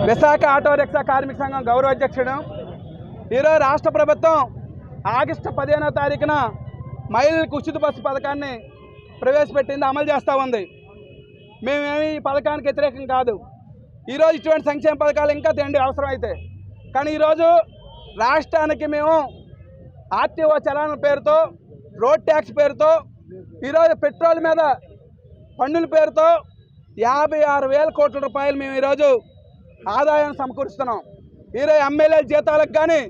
Visakha auto rickshaw కార్మిక సంఘం గౌరవ అధ్యక్షుడు. ఈరోజు రాష్ట్ర ప్రభుత్వం ఆగస్టు 15వ తారీఖున మహిళలకు ఉచిత బస్సు పథకాన్ని ప్రవేశపెట్టింది, అమలు చేస్తూ ఉంది. మేమేమి ఈ పథకానికి వ్యతిరేకం కాదు. ఈరోజు ఇటువంటి సంక్షేమ పథకాలు ఇంకా తెండి అవసరం అయితే. కానీ ఈరోజు రాష్ట్రానికి మేము ఆర్టీఓ చలాన పేరుతో, రోడ్ ట్యాక్స్ పేరుతో, ఈరోజు పెట్రోల్ మీద పన్నుల పేరుతో 56,000 కోట్ల రూపాయలు మేము ఈరోజు ఆదాయం సమకూరుస్తున్నాం. ఈరోజు ఎమ్మెల్యేల జీతాలకు కానీ,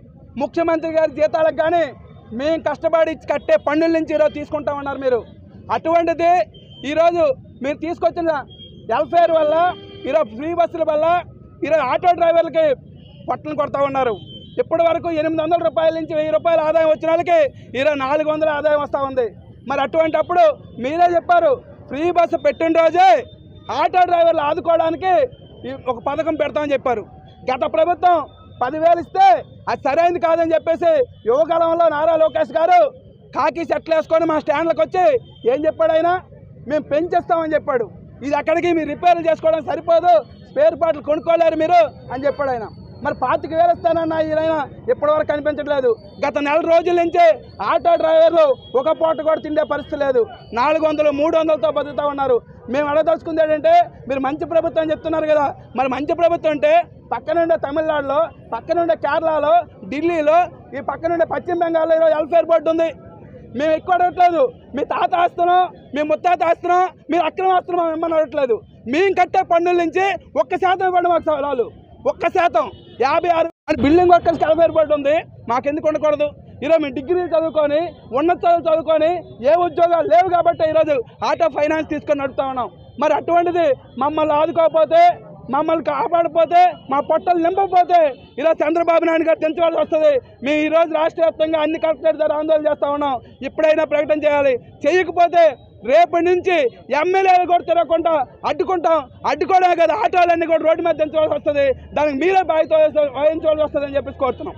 ముఖ్యమంత్రి గారి జీతాలకు కానీ మేము కష్టపడి కట్టే పన్నుల నుంచి ఈరోజు తీసుకుంటామన్నారు మీరు. అటువంటిది ఈరోజు మీరు తీసుకొచ్చిన వెల్ఫేర్ వల్ల, ఈరోజు ఫ్రీ బస్సుల వల్ల ఈరోజు ఆటో డ్రైవర్లకి పట్టలు కొడతా ఉన్నారు. ఇప్పటి వరకు 800 రూపాయల నుంచి 1000 రూపాయల ఆదాయం వచ్చిన వాళ్ళకి ఈరోజు 400 ఆదాయం వస్తూ ఉంది. మరి అటువంటిప్పుడు మీరే చెప్పారు, ఫ్రీ బస్సు పెట్టిన రోజే ఆటో డ్రైవర్లు ఆదుకోవడానికి ఒక పథకం పెడతామని చెప్పారు. గత ప్రభుత్వం 10,000 ఇస్తే అది సరైనది కాదని చెప్పేసి యువకాలంలో నారా లోకేష్ గారు కాకి సెట్లు వేసుకొని మా స్టాండ్లకు వచ్చి ఏం చెప్పాడు, ఆయన మేము పెంచేస్తామని చెప్పాడు. ఇది అక్కడికి మీరు రిపేర్లు చేసుకోవడం సరిపోదు, స్పేర్ పార్ట్లు కొనుక్కోలేరు మీరు అని చెప్పాడు ఆయన. మరి 25,000 ఇస్తానన్న ఈయన ఇప్పటివరకు కనిపించట్లేదు. గత నెల రోజుల నుంచి ఆటో డ్రైవర్లు ఒక పూట కూడా తిండే పరిస్థితి లేదు. 400, 300తో బతుకుతూ ఉన్నారు. మేము అడగదలుచుకుంది ఏంటంటే, మీరు మంచి ప్రభుత్వం అని చెప్తున్నారు కదా, మరి మంచి ప్రభుత్వం అంటే పక్కనుండే తమిళనాడులో, పక్కనుండే కేరళలో, ఢిల్లీలో, ఈ పక్కనుండే పశ్చిమ బెంగాల్లో ఈరోజు వెల్ఫేర్ బోర్డు ఉంది. మేము ఎక్కువ అడగట్లేదు, మీ తాత ఆస్తున్నాం, మీ ముత్తాత ఆస్తున్నాం, మీరు అక్రమ ఆస్తున్నాం ఏమని అడగట్లేదు. మేము కట్టే పన్నుల నుంచి 1% ఇవ్వండి మాకు సవాలు. 1% 56 బిల్డింగ్ వర్కర్స్కి వెల్ఫేర్ బోర్డు ఉంది, మాకెందుకు ఉండకూడదు? ఈరోజు మేము డిగ్రీలు చదువుకొని, ఉన్నత చదువులు చదువుకొని ఏ ఉద్యోగాలు లేవు కాబట్టి ఈరోజు ఆటో ఫైనాన్స్ తీసుకొని నడుపుతా ఉన్నాం. మరి అటువంటిది మమ్మల్ని ఆదుకోకపోతే, మమ్మల్ని కాపాడకపోతే, మా పొట్టలు నింపకపోతే ఈరోజు చంద్రబాబు నాయుడు గారు దించవలసి వస్తుంది. మేము ఈరోజు రాష్ట్ర వ్యాప్తంగా అన్ని కలెక్టరేట్ ద్వారా ఆందోళన చేస్తూ ఉన్నాం. ఇప్పుడైనా ప్రకటన చేయాలి. చేయకపోతే రేపటి నుంచి ఎమ్మెల్యేలు కూడా తిరగకుండా అడ్డుకుంటాం. అడ్డుకోవడమే కదా, ఆటోలన్నీ కూడా రోడ్డు మీద దించవలసి వస్తుంది. దానికి మీరే బాధ్యత వహించవలసి వస్తుంది అని చెప్పేసి కోరుతున్నాం.